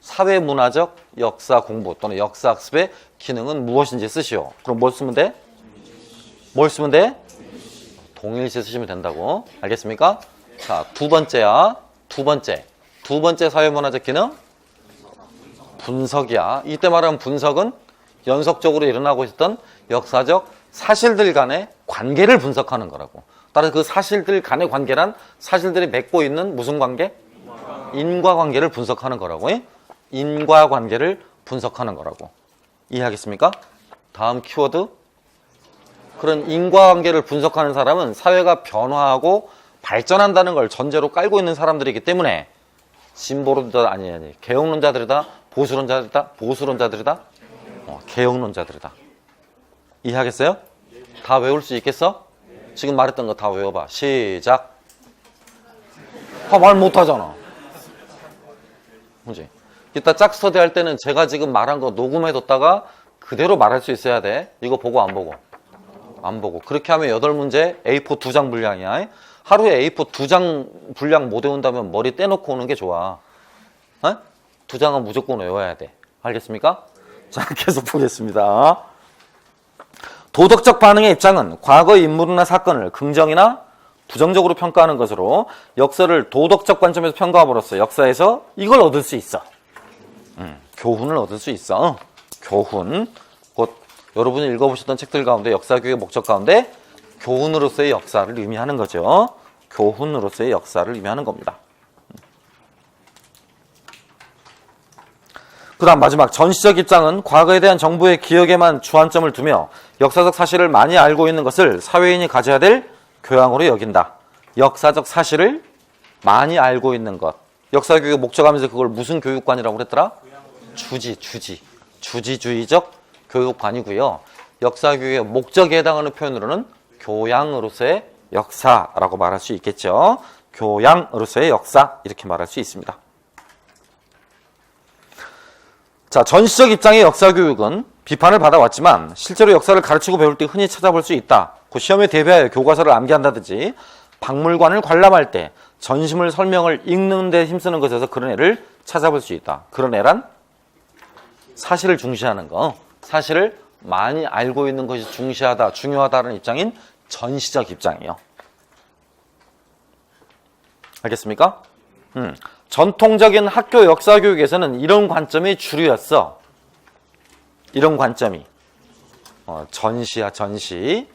사회문화적 역사 공부 또는 역사학습의 기능은 무엇인지 쓰시오. 그럼 뭘 쓰면 돼? 뭘 쓰면 돼? 동일시 쓰시면 된다고. 알겠습니까? 자, 두 번째야. 두 번째 사회문화적 기능? 분석이야. 이때 말하는 분석은 연속적으로 일어나고 있었던 역사적 사실들 간의 관계를 분석하는 거라고. 따라서 그 사실들 간의 관계란 사실들이 맺고 있는 무슨 관계? 인과관계를 분석하는 거라고. 인과관계를 분석하는 거라고. 이해하겠습니까? 다음 키워드. 그런 인과관계를 분석하는 사람은 사회가 변화하고 발전한다는 걸 전제로 깔고 있는 사람들이기 때문에 진보론자 아니 개혁론자들이다, 보수론자들이다, 개혁론자들이다. 이해하겠어요? 다 외울 수 있겠어? 지금 말했던 거 다 외워봐. 시작. 말 못하잖아. 그지? 이따 짝스터디 할 때는 제가 지금 말한 거 녹음해뒀다가 그대로 말할 수 있어야 돼. 이거 보고 안 보고? 안 보고. 그렇게 하면 8문제 A4 2장 분량이야. 하루에 A4 2장 분량 못 외운다면 머리 떼놓고 오는 게 좋아. 2장은 무조건 외워야 돼. 알겠습니까? 자, 계속 보겠습니다. 도덕적 반응의 입장은 과거의 인물이나 사건을 긍정이나 부정적으로 평가하는 것으로 역사를 도덕적 관점에서 평가함으로써 역사에서 이걸 얻을 수 있어. 교훈을 얻을 수 있어. 교훈. 곧 여러분이 읽어보셨던 책들 가운데 역사교육의 목적 가운데 교훈으로서의 역사를 의미하는 거죠. 교훈으로서의 역사를 의미하는 겁니다. 그 다음 마지막 전시적 입장은 과거에 대한 정부의 기억에만 주안점을 두며 역사적 사실을 많이 알고 있는 것을 사회인이 가져야 될 교양으로 여긴다. 역사적 사실을 많이 알고 있는 것. 역사교육의 목적하면서 그걸 무슨 교육관이라고 그랬더라? 주지주의적 교육관이고요. 역사교육의 목적에 해당하는 표현으로는 교양으로서의 역사라고 말할 수 있겠죠. 교양으로서의 역사 이렇게 말할 수 있습니다. 자, 전시적 입장의 역사교육은 비판을 받아왔지만 실제로 역사를 가르치고 배울 때 흔히 찾아볼 수 있다. 그 시험에 대비하여 교과서를 암기한다든지 박물관을 관람할 때 전시물 설명을 읽는 데 힘쓰는 것에서 그런 애를 찾아볼 수 있다. 그런 애란 사실을 중시하는 거. 사실을 많이 알고 있는 것이 중요하다는 입장인 전시적 입장이에요. 알겠습니까? 전통적인 학교 역사교육에서는 이런 관점이 주류였어. 이런 관점이. 전시야, 전시.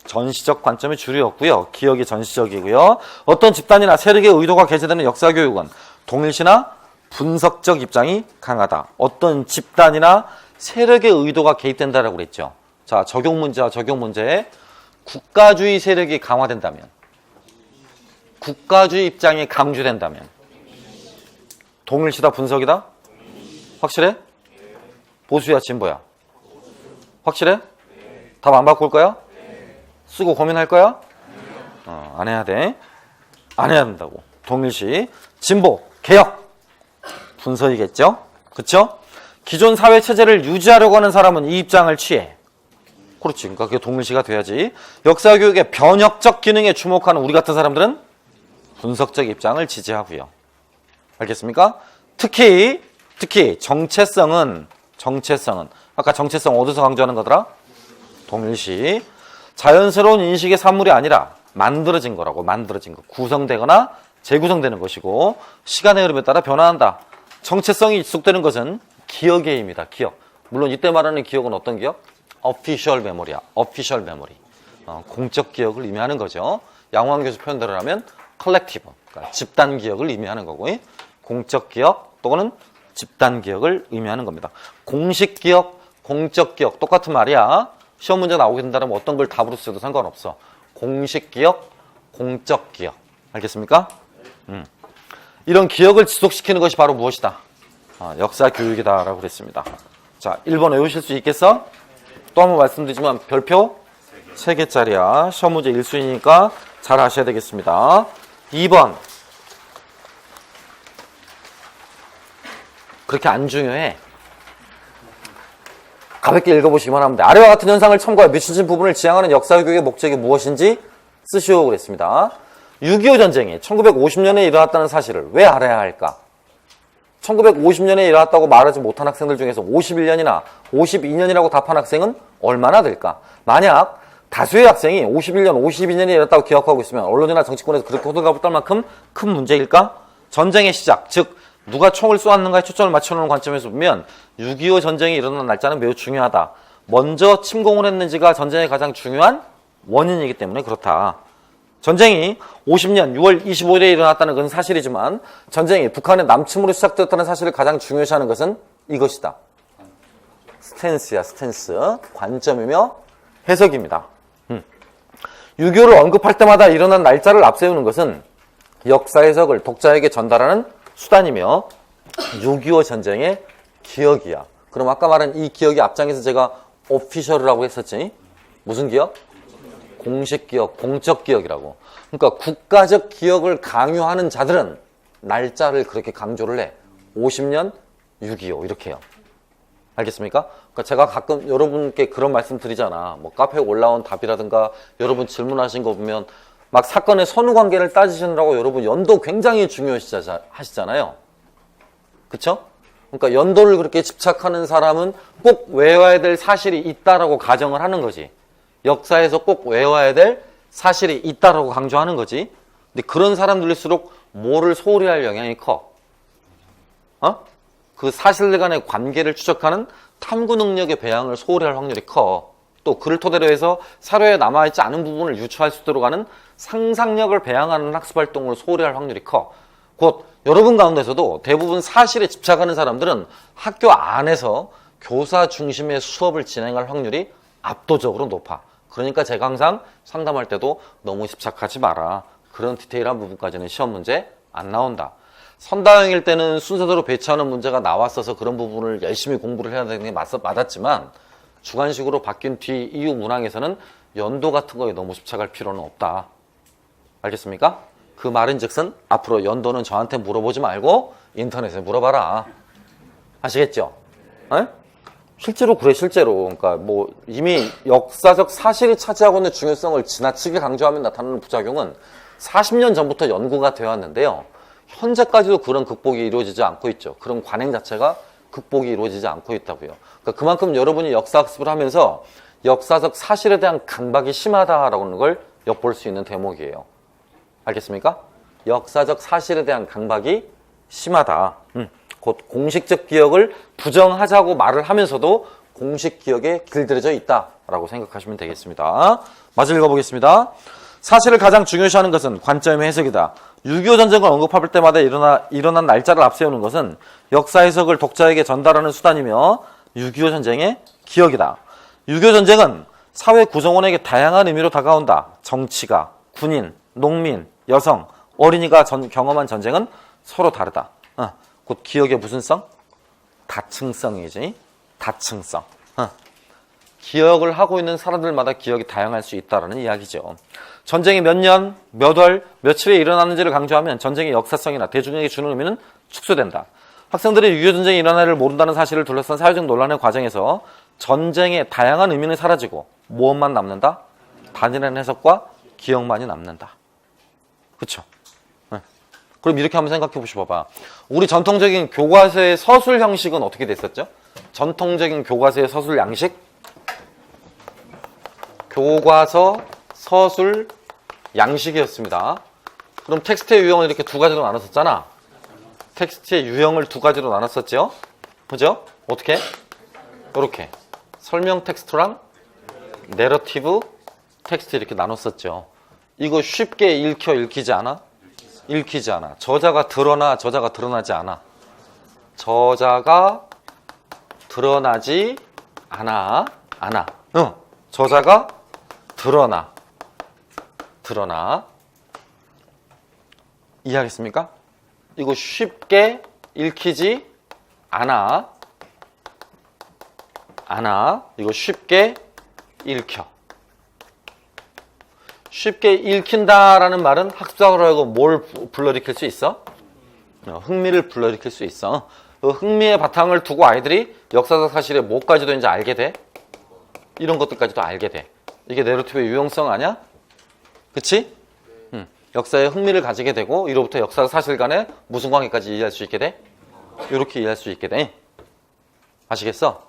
전시적 관점이 주류였고요. 기억이 전시적이고요. 어떤 집단이나 세력의 의도가 게재되는 역사교육은 동일시나 분석적 입장이 강하다. 어떤 집단이나 세력의 의도가 개입된다라고 그랬죠. 자, 적용 문제. 국가주의 세력이 강화된다면, 국가주의 입장이 강조된다면, 동일시다, 분석이다? 확실해? 보수야, 진보야? 확실해? 답 안 바꿀 거야? 쓰고 고민할 거야? 안 해야 돼. 안 해야 된다고. 동일시, 진보, 개혁, 분석이겠죠? 그쵸? 기존 사회 체제를 유지하려고 하는 사람은 이 입장을 취해. 그렇지. 그러니까 그게 동일시가 돼야지. 역사교육의 변혁적 기능에 주목하는 우리 같은 사람들은 분석적 입장을 지지하고요. 알겠습니까? 특히 정체성은 아까 정체성 어디서 강조하는 거더라? 동일시. 자연스러운 인식의 산물이 아니라 만들어진 거라고. 만들어진 거. 구성되거나 재구성되는 것이고 시간의 흐름에 따라 변화한다. 정체성이 지속되는 것은 기억의 힘이다. 기억. 물론 이때 말하는 기억은 어떤 기억? official memory야. official memory. 공적 기억을 의미하는 거죠. 양호한 교수 표현대로 하면 collective, 그러니까 집단 기억을 의미하는 거고, 공적 기억 또는 집단 기억을 의미하는 겁니다. 공식 기억, 공적 기억 똑같은 말이야. 시험 문제 나오게 된다면 어떤 걸 답으로 써도 상관없어. 공식 기억, 공적 기억. 알겠습니까? 이런 기억을 지속시키는 것이 바로 무엇이다? 역사 교육이다라고 그랬습니다. 자, 1번 외우실 수 있겠어? 또 한번 말씀드리지만 별표 3개짜리야. 시험 문제 1순위니까 잘 아셔야 되겠습니다. 2번. 그렇게 안 중요해. 가볍게 읽어보시기만 하면 돼. 아래와 같은 현상을 첨가해 미치진 부분을 지향하는 역사교육의 목적이 무엇인지 쓰시오 그랬습니다. 6.25 전쟁이 1950년에 일어났다는 사실을 왜 알아야 할까? 1950년에 일어났다고 말하지 못한 학생들 중에서 51년이나 52년이라고 답한 학생은 얼마나 될까? 만약 다수의 학생이 51년, 52년에 일어났다고 기억하고 있으면 언론이나 정치권에서 그렇게 호들갑을 떨 만큼 큰 문제일까? 전쟁의 시작, 즉 누가 총을 쏘았는가에 초점을 맞춰놓은 관점에서 보면 6.25 전쟁이 일어난 날짜는 매우 중요하다. 먼저 침공을 했는지가 전쟁의 가장 중요한 원인이기 때문에 그렇다. 전쟁이 50년 6월 25일에 일어났다는 것은 사실이지만 전쟁이 북한의 남침으로 시작되었다는 사실을 가장 중요시하는 것은 이것이다. 스탠스야, 스탠스. 관점이며 해석입니다. 6.25를 언급할 때마다 일어난 날짜를 앞세우는 것은 역사 해석을 독자에게 전달하는 수단이며 6.25 전쟁의 기억이야. 그럼 아까 말한 이 기억이 앞장에서 제가 오피셜이라고 했었지. 무슨 기억? 공식 기억, 공적 기억이라고. 그러니까 국가적 기억을 강요하는 자들은 날짜를 그렇게 강조를 해. 50년 6.25 이렇게 해요. 알겠습니까? 그러니까 제가 가끔 여러분께 그런 말씀 드리잖아. 뭐 카페에 올라온 답이라든가 여러분 질문하신 거 보면 막 사건의 선후관계를 따지시느라고 여러분 연도 굉장히 중요하시잖아요. 그쵸? 그러니까 연도를 그렇게 집착하는 사람은 꼭 외워야 될 사실이 있다라고 가정을 하는 거지. 역사에서 꼭 외워야 될 사실이 있다라고 강조하는 거지. 근데 그런 사람들일수록 뭐를 소홀히 할 영향이 커? 그 사실들 간의 관계를 추적하는 탐구 능력의 배양을 소홀히 할 확률이 커. 또 그를 토대로 해서 사료에 남아있지 않은 부분을 유추할 수 있도록 하는 상상력을 배양하는 학습활동을 소홀히 할 확률이 커. 곧 여러분 가운데서도 대부분 사실에 집착하는 사람들은 학교 안에서 교사 중심의 수업을 진행할 확률이 압도적으로 높아. 그러니까 제가 항상 상담할 때도 너무 집착하지 마라. 그런 디테일한 부분까지는 시험 문제 안 나온다. 선다형일 때는 순서대로 배치하는 문제가 나왔어서 그런 부분을 열심히 공부를 해야 되는 게 맞았지만 주관식으로 바뀐 뒤 이후 문항에서는 연도 같은 거에 너무 집착할 필요는 없다. 알겠습니까? 그 말은 즉슨 앞으로 연도는 저한테 물어보지 말고 인터넷에 물어봐라. 아시겠죠? 에? 실제로 그래, 실제로. 그러니까 뭐 이미 역사적 사실이 차지하고 있는 중요성을 지나치게 강조하면 나타나는 부작용은 40년 전부터 연구가 되어 왔는데요. 현재까지도 그런 극복이 이루어지지 않고 있죠. 그런 관행 자체가 극복이 이루어지지 않고 있다고요. 그러니까 그만큼 여러분이 역사학습을 하면서 역사적 사실에 대한 강박이 심하다라는 걸 엿볼 수 있는 대목이에요. 알겠습니까? 역사적 사실에 대한 강박이 심하다. 곧 공식적 기억을 부정하자고 말을 하면서도 공식 기억에 길들여져 있다라고 생각하시면 되겠습니다. 마저 읽어보겠습니다. 사실을 가장 중요시하는 것은 관점의 해석이다. 6.25 전쟁을 언급할 때마다 일어난 날짜를 앞세우는 것은 역사 해석을 독자에게 전달하는 수단이며 6.25 전쟁의 기억이다. 6.25 전쟁은 사회 구성원에게 다양한 의미로 다가온다. 정치가, 군인, 농민, 여성, 어린이가 경험한 전쟁은 서로 다르다. 곧 기억의 무슨 성? 다층성이지. 다층성. 기억을 하고 있는 사람들마다 기억이 다양할 수 있다는 이야기죠. 전쟁이 몇 년, 몇 월, 며칠에 일어났는지를 강조하면 전쟁의 역사성이나 대중에게 주는 의미는 축소된다. 학생들이 6.25 전쟁이 일어난 해를 모른다는 사실을 둘러싼 사회적 논란의 과정에서 전쟁의 다양한 의미는 사라지고 무엇만 남는다? 단일한 해석과 기억만이 남는다. 그렇죠? 그럼 이렇게 한번 생각해 보시고 봐봐. 우리 전통적인 교과서의 서술 형식은 어떻게 됐었죠? 전통적인 교과서의 서술 양식? 교과서 서술 양식이었습니다. 그럼 텍스트의 유형을 이렇게 두 가지로 나눴었잖아. 텍스트의 유형을 두 가지로 나눴었죠. 그죠? 어떻게? 이렇게 설명 텍스트랑 내러티브, 텍스트 이렇게 나눴었죠. 이거 쉽게 읽히지 않아? 읽히지 않아. 저자가 드러나, 저자가 드러나지 않아. 저자가 드러나지 않아. 응. 저자가 드러나. 이해하겠습니까? 이거 쉽게 읽히지 않아. 이거 쉽게 읽혀. 쉽게 읽힌다라는 말은 학습적으로 하고 뭘 불러일으킬 수 있어? 흥미를 불러일으킬 수 있어. 그 흥미의 바탕을 두고 아이들이 역사적 사실에 뭐까지도 이제 알게 돼? 이런 것들까지도 알게 돼. 이게 내러티브의 유용성 아니야? 그치? 역사에 흥미를 가지게 되고 이로부터 역사적 사실 간에 무슨 관계까지 이해할 수 있게 돼? 이렇게 이해할 수 있게 돼. 아시겠어?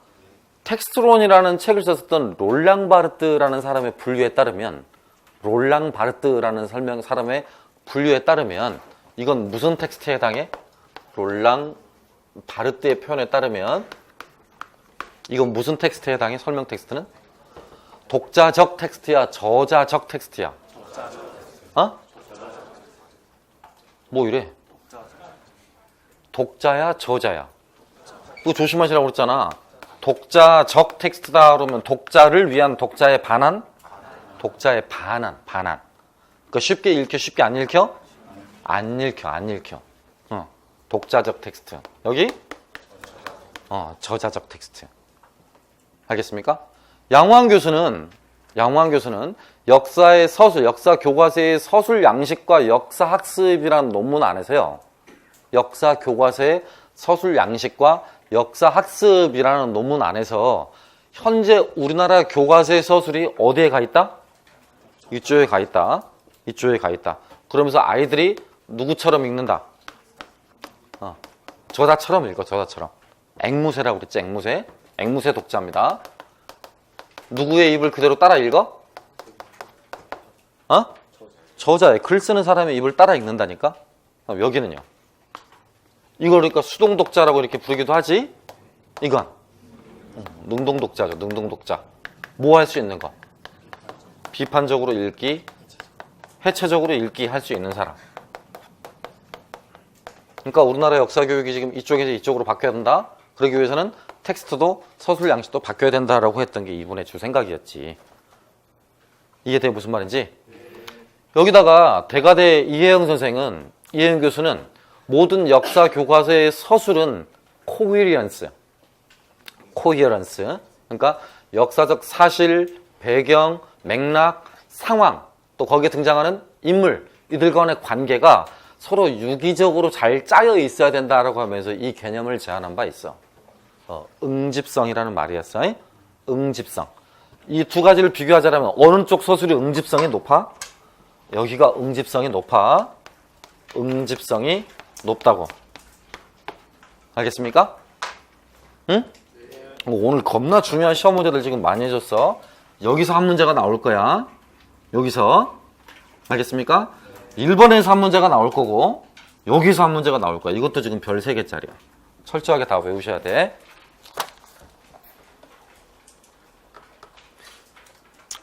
텍스트론이라는 책을 썼던 롤랑 바르트라는 사람의 분류에 따르면 이건 무슨 텍스트에 해당해? 롤랑 바르트의 표현에 따르면 이건 무슨 텍스트에 해당해? 설명 텍스트는? 독자적 텍스트야, 저자적 텍스트야? 어? 뭐 이래? 독자야, 저자야? 이거 조심하시라고 그랬잖아. 독자적 텍스트다 그러면 독자를 위한 독자의 반한? 독자의 반한. 그러니까 쉽게 읽혀, 쉽게 안 읽혀? 안 읽혀. 독자적 텍스트. 여기? 저자적 텍스트. 알겠습니까? 양호한 교수는 역사의 서술, 역사 교과서의 서술 양식과 역사 학습이라는 논문 안에서요. 역사 교과서의 서술 양식과 역사 학습이라는 논문 안에서 현재 우리나라 교과서의 서술이 어디에 가 있다? 이쪽에 가 있다. 그러면서 아이들이 누구처럼 읽는다? 저자처럼 읽어, 저자처럼. 앵무새라고 그랬지, 앵무새 독자입니다. 누구의 입을 그대로 따라 읽어? 저자의 글 쓰는 사람의 입을 따라 읽는다니까? 여기는요. 이걸 그러니까 수동 독자라고 이렇게 부르기도 하지? 이건 능동 독자죠, 능동 독자. 뭐 할 수 있는 거? 비판적으로 읽기, 해체적으로 읽기 할 수 있는 사람. 그러니까 우리나라 역사 교육이 지금 이쪽에서 이쪽으로 바뀌어야 된다. 그러기 위해서는 텍스트도 서술 양식도 바뀌어야 된다라고 했던 게 이분의 주 생각이었지. 이해돼 무슨 말인지? 여기다가 대가대 이혜영 교수는 모든 역사 교과서의 서술은 코히런스. 그러니까 역사적 사실, 배경, 맥락, 상황, 또 거기에 등장하는 인물, 이들 간의 관계가 서로 유기적으로 잘 짜여 있어야 된다라고 하면서 이 개념을 제안한 바 있어. 응집성이라는 말이었어. 응집성. 이 두 가지를 비교하자면 어느 쪽 서술이 응집성이 높아? 여기가 응집성이 높아. 응집성이 높다고. 알겠습니까? 응? 오늘 겁나 중요한 시험 문제들 지금 많이 해줬어. 여기서 한 문제가 나올 거야. 여기서. 알겠습니까? 1번에서 한 문제가 나올 거고 여기서 한 문제가 나올 거야. 이것도 지금 별 3개짜리야. 철저하게 다 외우셔야 돼.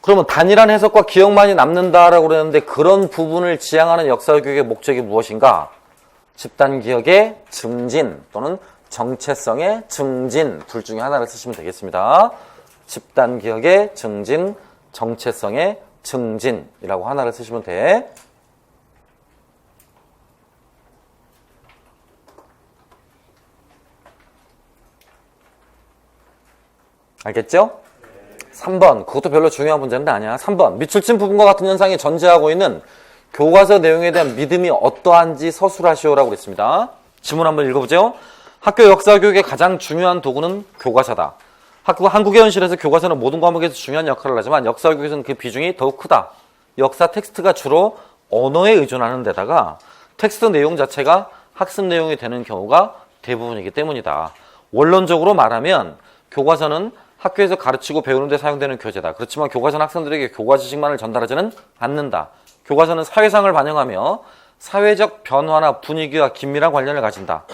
그러면 단일한 해석과 기억만이 남는다라고 그랬는데 그런 부분을 지향하는 역사교육의 목적이 무엇인가? 집단기억의 증진 또는 정체성의 증진 둘 중에 하나를 쓰시면 되겠습니다. 집단기억의 증진, 정체성의 증진이라고 하나를 쓰시면 돼. 알겠죠? 3번, 그것도 별로 중요한 문제는 아니야. 3번, 밑줄 친 부분과 같은 현상이 전제하고 있는 교과서 내용에 대한 믿음이 어떠한지 서술하시오라고 그랬습니다. 지문 한번 읽어보죠. 학교 역사 교육의 가장 중요한 도구는 교과서다. 한국의 현실에서 교과서는 모든 과목에서 중요한 역할을 하지만 역사 교육에서는 그 비중이 더욱 크다. 역사 텍스트가 주로 언어에 의존하는 데다가 텍스트 내용 자체가 학습 내용이 되는 경우가 대부분이기 때문이다. 원론적으로 말하면 교과서는 학교에서 가르치고 배우는 데 사용되는 교재다. 그렇지만 교과서는 학생들에게 교과 지식만을 전달하지는 않는다. 교과서는 사회상을 반영하며 사회적 변화나 분위기와 긴밀한 관련을 가진다.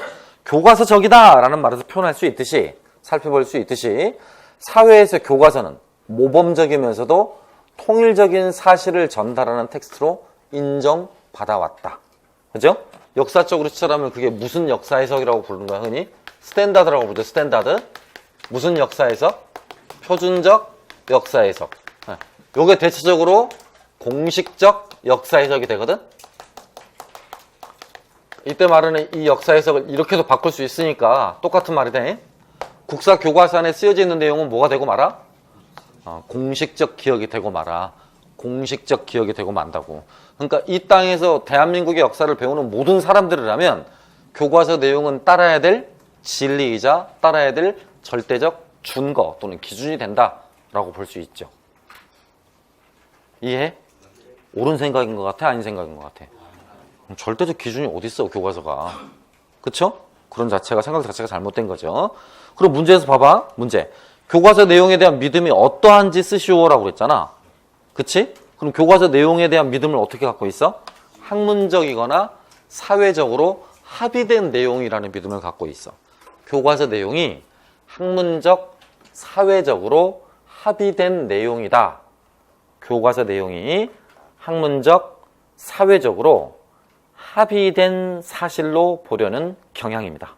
교과서적이다 라는 말에서 표현할 수 있듯이 살펴볼 수 있듯이 사회에서 교과서는 모범적이면서도 통일적인 사실을 전달하는 텍스트로 인정받아왔다. 그죠? 역사적으로 치자면 그게 무슨 역사 해석이라고 부르는 거야, 흔히? 스탠다드라고 부르죠, 스탠다드. 무슨 역사 해석? 표준적 역사 해석. 요게 대체적으로 공식적 역사 해석이 되거든? 이때 말하는 이 역사 해석을 이렇게도 바꿀 수 있으니까 똑같은 말이 돼. 국사 교과서 안에 쓰여져 있는 내용은 뭐가 되고 말아? 공식적 기억이 되고 말아. 공식적 기억이 되고 만다고. 그러니까 이 땅에서 대한민국의 역사를 배우는 모든 사람들이라면 교과서 내용은 따라야 될 진리이자 따라야 될 절대적 준거 또는 기준이 된다라고 볼 수 있죠. 이해? 옳은 생각인 것 같아? 아닌 생각인 것 같아? 절대적 기준이 어디 있어, 교과서가. 그쵸? 그런 생각 자체가 잘못된 거죠. 그리고 문제에서 봐봐. 문제. 교과서 내용에 대한 믿음이 어떠한지 쓰시오라고 그랬잖아. 그치? 그럼 교과서 내용에 대한 믿음을 어떻게 갖고 있어? 학문적이거나 사회적으로 합의된 내용이라는 믿음을 갖고 있어. 교과서 내용이 학문적, 사회적으로 합의된 내용이다. 교과서 내용이 학문적, 사회적으로 합의된 사실로 보려는 경향입니다.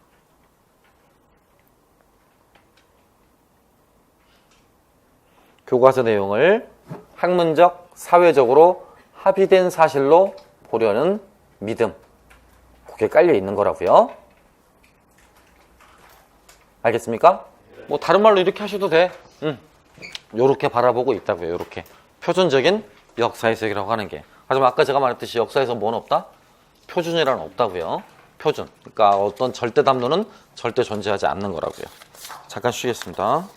교과서 내용을 학문적, 사회적으로 합의된 사실로 보려는 믿음. 그게 깔려 있는 거라고요. 알겠습니까? 뭐 다른 말로 이렇게 하셔도 돼. 요렇게 바라보고 있다고요. 요렇게. 표준적인 역사 해석이라고 하는 게. 하지만 아까 제가 말했듯이 역사에서 뭐는 없다? 표준이란 없다고요. 표준. 그러니까 어떤 절대 담론은 절대 존재하지 않는 거라고요. 잠깐 쉬겠습니다.